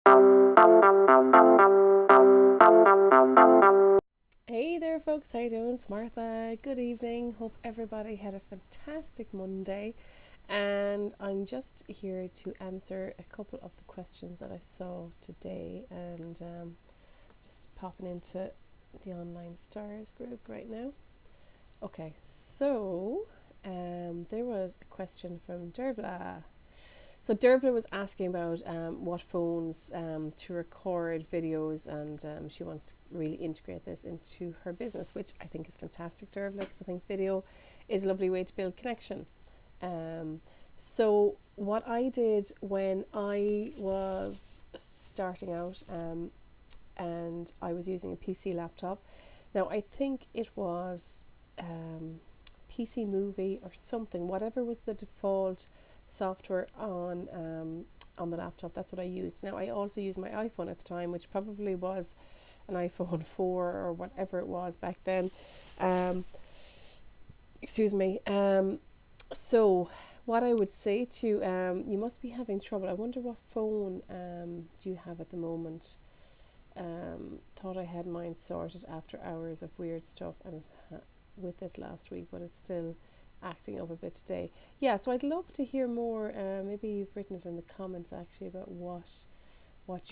Hey there, folks. How you doing? It's Martha. Good evening. Hope everybody had a fantastic Monday. And I'm just here to answer a couple of the questions that I saw today, and just popping into the Online Stars group right now. Okay, so there was a question from Dervla. So Dervla was asking about what phones to record videos, and she wants to really integrate this into her business, which I think is fantastic, Dervla, because I think video is a lovely way to build connection. So what I did when I was starting out, and I was using a PC laptop. Now I think it was PC Movie or something, whatever was the default software on the laptop. That's what I used. Now I also used my iPhone at the time, which probably was an iPhone 4 or whatever it was back then. Excuse me. So what I would say to you must be having trouble. I wonder what phone do you have at the moment. Thought I had mine sorted after hours of weird stuff and with it last week, but it's still acting up a bit today. Yeah, so I'd love to hear more. Maybe you've written it in the comments actually about what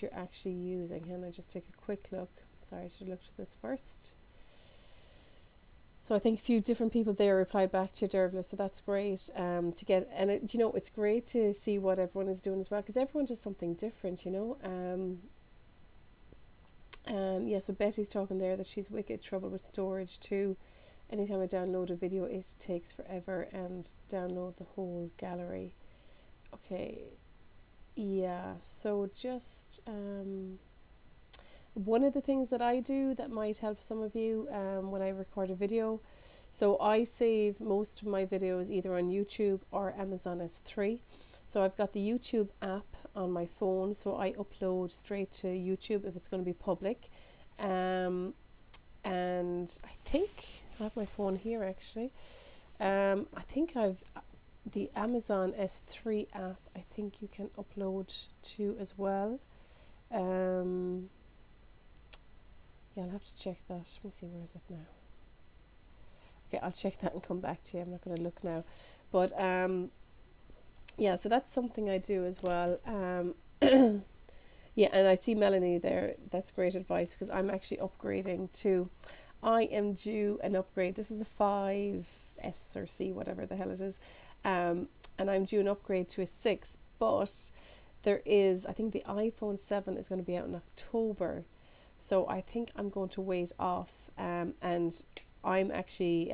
you're actually using. Can I just take a quick look? Sorry, I should have looked at this first. So I think a few different people there replied back to Dervla, so that's great to get. And it's great to see what everyone is doing as well, because everyone does something different. Yeah, so Betty's talking there that she's wicked trouble with storage too. Anytime I download a video, it takes forever and download the whole gallery. Okay, yeah, so just one of the things that I do that might help some of you when I record a video. So I save most of my videos either on YouTube or Amazon S3. So I've got the YouTube app on my phone, so I upload straight to YouTube if it's going to be public. And I think I have my phone here actually. I think I've the Amazon S3 app. I think you can upload to as well. Yeah, I'll have to check that. Let me see, where is it now? Okay, I'll check that and come back to you. I'm not going to look now, but yeah, so that's something I do as well. Yeah, and I see Melanie there. That's great advice, because I'm actually upgrading to. I am due an upgrade. This is a 5S or C, whatever the hell it is, and I'm due an upgrade to a 6. But there is, I think the iPhone 7 is going to be out in October, so I think I'm going to wait off, and I'm actually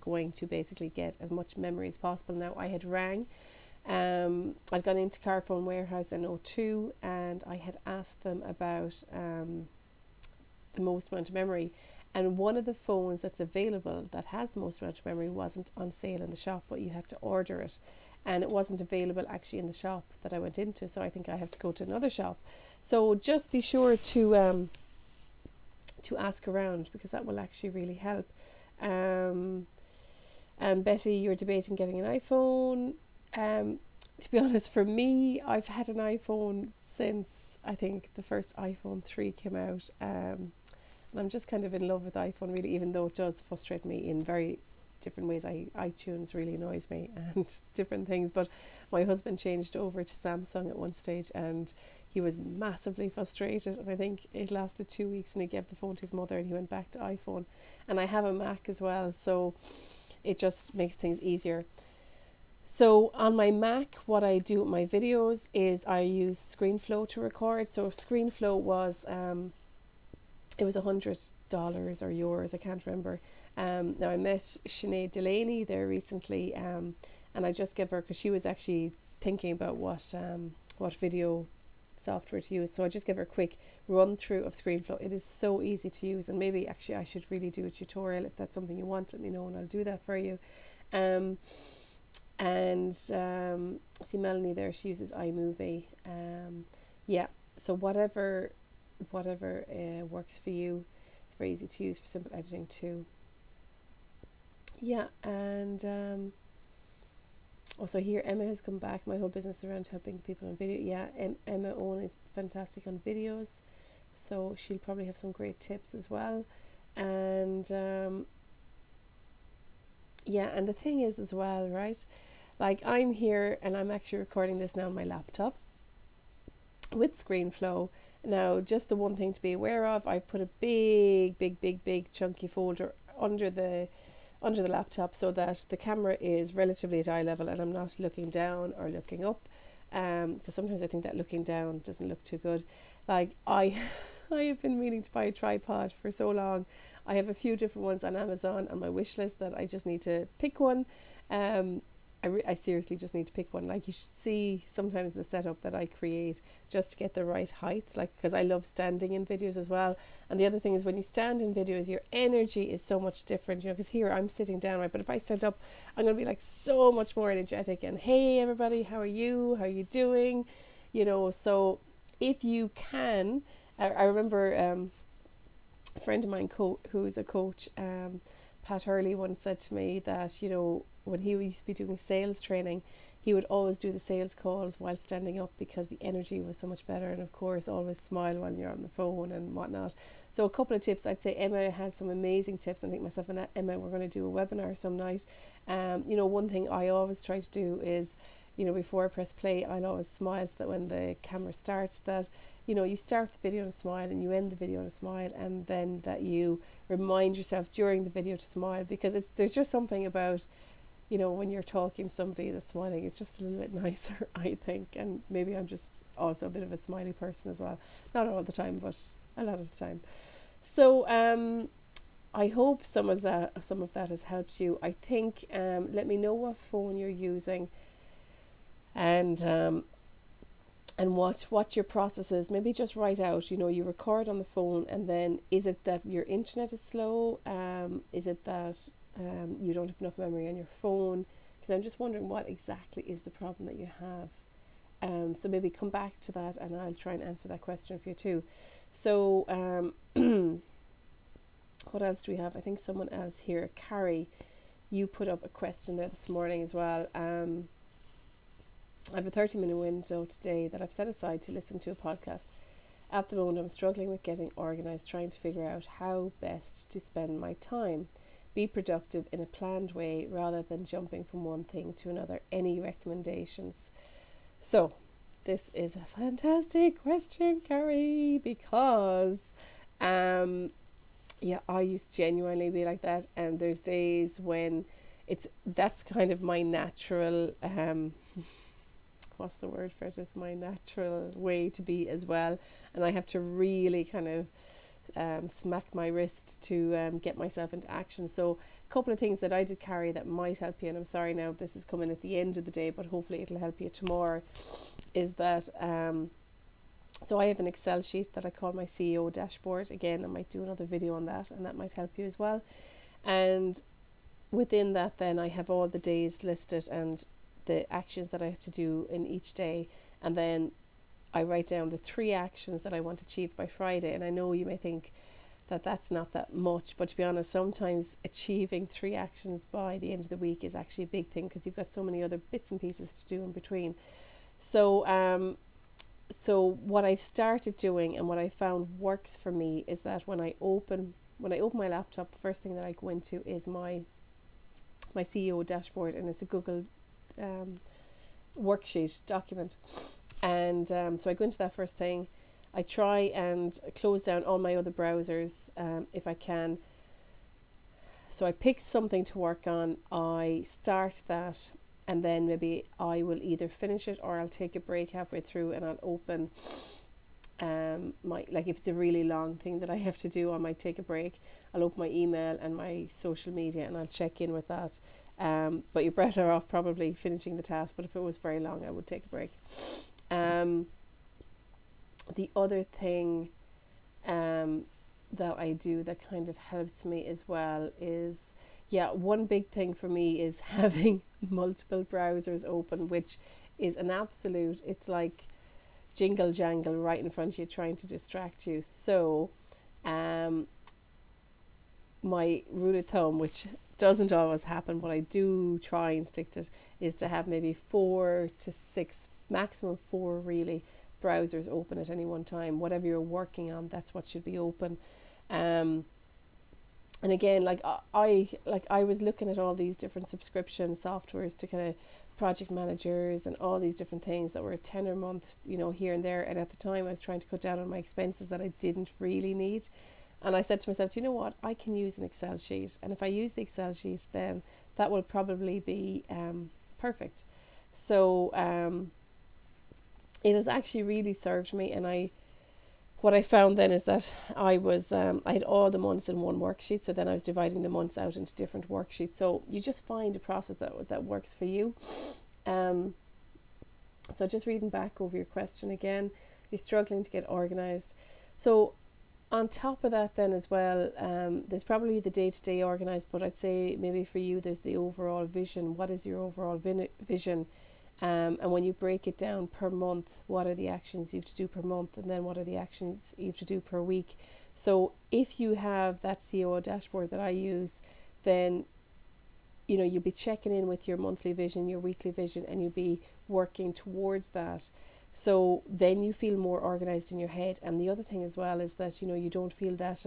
going to basically get as much memory as possible. Now I had rang. I'd gone into Carphone Warehouse in O2, and I had asked them about the most amount of memory, and one of the phones that's available that has the most amount of memory wasn't on sale in the shop, but you had to order it, and it wasn't available actually in the shop that I went into, so I think I have to go to another shop. So just be sure to ask around, because that will actually really help. And Betty, you're debating getting an iPhone. To be honest, for me, I've had an iPhone since I think the first iPhone 3 came out, and I'm just kind of in love with iPhone really, even though it does frustrate me in very different ways. iTunes really annoys me and different things, but my husband changed over to Samsung at one stage, and he was massively frustrated, and I think it lasted 2 weeks, and he gave the phone to his mother and he went back to iPhone. And I have a Mac as well, so it just makes things easier. So on my Mac, what I do with my videos is I use ScreenFlow to record. So ScreenFlow was it was $100 or euros, I can't remember. Now I met Sinead Delaney there recently, and I just gave her, because she was actually thinking about what video software to use. So I just give her a quick run through of ScreenFlow. It is so easy to use, and maybe actually I should really do a tutorial. If that's something you want, let me know and I'll do that for you. And see Melanie there, she uses iMovie. Yeah, so whatever works for you. It's very easy to use for simple editing too. Yeah, and Also here, Emma has come back. My whole business is around helping people on video. Yeah, Emma Owen is fantastic on videos, so she'll probably have some great tips as well. And yeah, and the thing is as well, right? Like I'm here and I'm actually recording this now on my laptop with ScreenFlow. Now, just the one thing to be aware of, I put a big chunky folder under the laptop so that the camera is relatively at eye level and I'm not looking down or looking up. Because sometimes I think that looking down doesn't look too good. Like I have been meaning to buy a tripod for so long. I have a few different ones on Amazon on my wish list that I just need to pick one. I seriously just need to pick one. Like you should see sometimes the setup that I create just to get the right height, like because I love standing in videos as well. And the other thing is when you stand in videos, your energy is so much different, you know, because here I'm sitting down, right? But if I stand up, I'm going to be like so much more energetic and hey everybody, how are you? How are you doing? You know, so if you can, I remember a friend of mine who is a coach, Pat Hurley, once said to me that, you know, when he used to be doing sales training, he would always do the sales calls while standing up because the energy was so much better. And of course, always smile while you're on the phone and whatnot. So a couple of tips. I'd say Emma has some amazing tips. I think myself and Emma, we're going to do a webinar some night. You know, one thing I always try to do is, you know, before I press play, I'll always smile so that when the camera starts, that, you know, you start the video on a smile and you end the video on a smile, and then that you remind yourself during the video to smile, because there's just something about, you know, when you're talking to somebody that's smiling, it's just a little bit nicer, I think. And maybe I'm just also a bit of a smiley person as well. Not all the time, but a lot of the time. So I hope some of that has helped you. I think let me know what phone you're using, and what your process is. Maybe just write out, you know, you record on the phone, and then is it that your internet is slow? Is it that you don't have enough memory on your phone? Because I'm just wondering what exactly is the problem that you have. So maybe come back to that and I'll try and answer that question for you too. So what else do we have? I think someone else here, Carrie, you put up a question there this morning as well. I have a 30-minute window today that I've set aside to listen to a podcast. At the moment, I'm struggling with getting organised, trying to figure out how best to spend my time, be productive in a planned way rather than jumping from one thing to another. Any recommendations? So, this is a fantastic question, Carrie, because yeah, I used to genuinely be like that, and there's days when that's kind of my natural what's the word for it? It's my natural way to be as well, and I have to really kind of smack my wrist to get myself into action. So a couple of things that I did carry that might help you, and I'm sorry now this is coming at the end of the day, but hopefully it'll help you tomorrow, is that so I have an Excel sheet that I call my CEO dashboard. Again, I might do another video on that, and that might help you as well. And within that then I have all the days listed and the actions that I have to do in each day, and then I write down the 3 actions that I want to achieve by Friday. And I know you may think that that's not that much, but to be honest, sometimes achieving 3 actions by the end of the week is actually a big thing, because you've got so many other bits and pieces to do in between. So so what I've started doing and what I found works for me is that when I open my laptop, the first thing that I go into is my CEO dashboard, and it's a Google worksheet document, and so I go into that first thing. I try and close down all my other browsers if I can. So I pick something to work on, I start that, and then maybe I will either finish it or I'll take a break halfway through and I'll open like if it's a really long thing that I have to do, I might take a break. I'll open my email and my social media and I'll check in with that. But you're better off probably finishing the task, but if it was very long I would take a break. The other thing that I do that kind of helps me as well is, one big thing for me is having multiple browsers open, which is an absolute, it's like jingle jangle right in front of you trying to distract you. So my rule of thumb, which Doesn't always happen. What I do try and stick to is to have maybe 4 to 6, maximum 4 really, browsers open at any one time. Whatever you're working on, that's what should be open. Um, and again, I was looking at all these different subscription softwares to kind of project managers and all these different things that were a tenner a month, here and there. And at the time, I was trying to cut down on my expenses that I didn't really need. And I said to myself, do you know what? I can use an Excel sheet. And if I use the Excel sheet, then that will probably be perfect. So it has actually really served me. And what I found then is that I had all the months in one worksheet. So then I was dividing the months out into different worksheets. So you just find a process that works for you. So just reading back over your question again, you're struggling to get organized. So on top of that then as well, there's probably the day-to-day organized, but I'd say maybe for you there's the overall vision. What is your overall vision? And when you break it down per month, what are the actions you have to do per month, and then what are the actions you have to do per week? So if you have that COO dashboard that I use, then you'll be checking in with your monthly vision, your weekly vision, and you'll be working towards that. So then you feel more organized in your head. And the other thing as well is that you don't feel that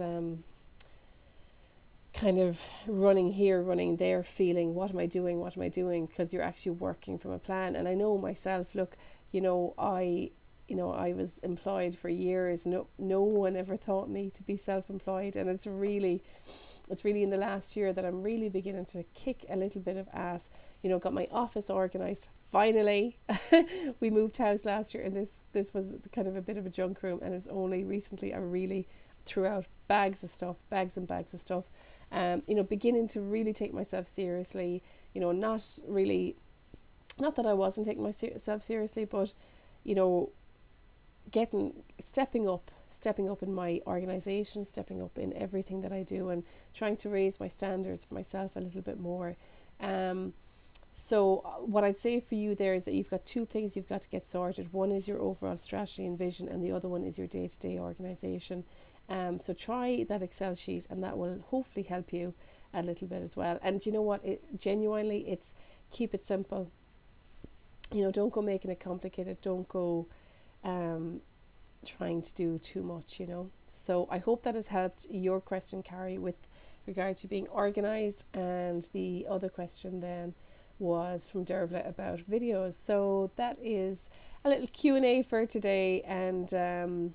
kind of running here, running there, feeling what am I doing, because you're actually working from a plan. And I know myself, look, I was employed for years. No one ever taught me to be self-employed, and it's really in the last year that I'm really beginning to kick a little bit of ass. Got my office organized. Finally, we moved house last year, and this was kind of a bit of a junk room, and it was only recently I really threw out bags and bags of stuff. Beginning to really take myself seriously. Not that I wasn't taking myself seriously, but stepping up in my organization, stepping up in everything that I do, and trying to raise my standards for myself a little bit more. So what I'd say for you there is that you've got 2 things you've got to get sorted. One is your overall strategy and vision, and the other one is your day-to-day organization. So try that Excel sheet, and that will hopefully help you a little bit as well. And you know what? It's keep it simple. Don't go making it complicated. Don't go trying to do too much. So I hope that has helped your question, Carrie, with regard to being organized. And the other question then was from Dervla about videos. So that is a little Q&A for today. And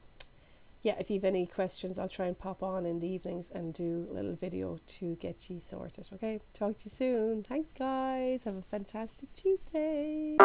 if you have any questions, I'll try and pop on in the evenings and do a little video to get you sorted. Okay, talk to you soon. Thanks, guys. Have a fantastic Tuesday.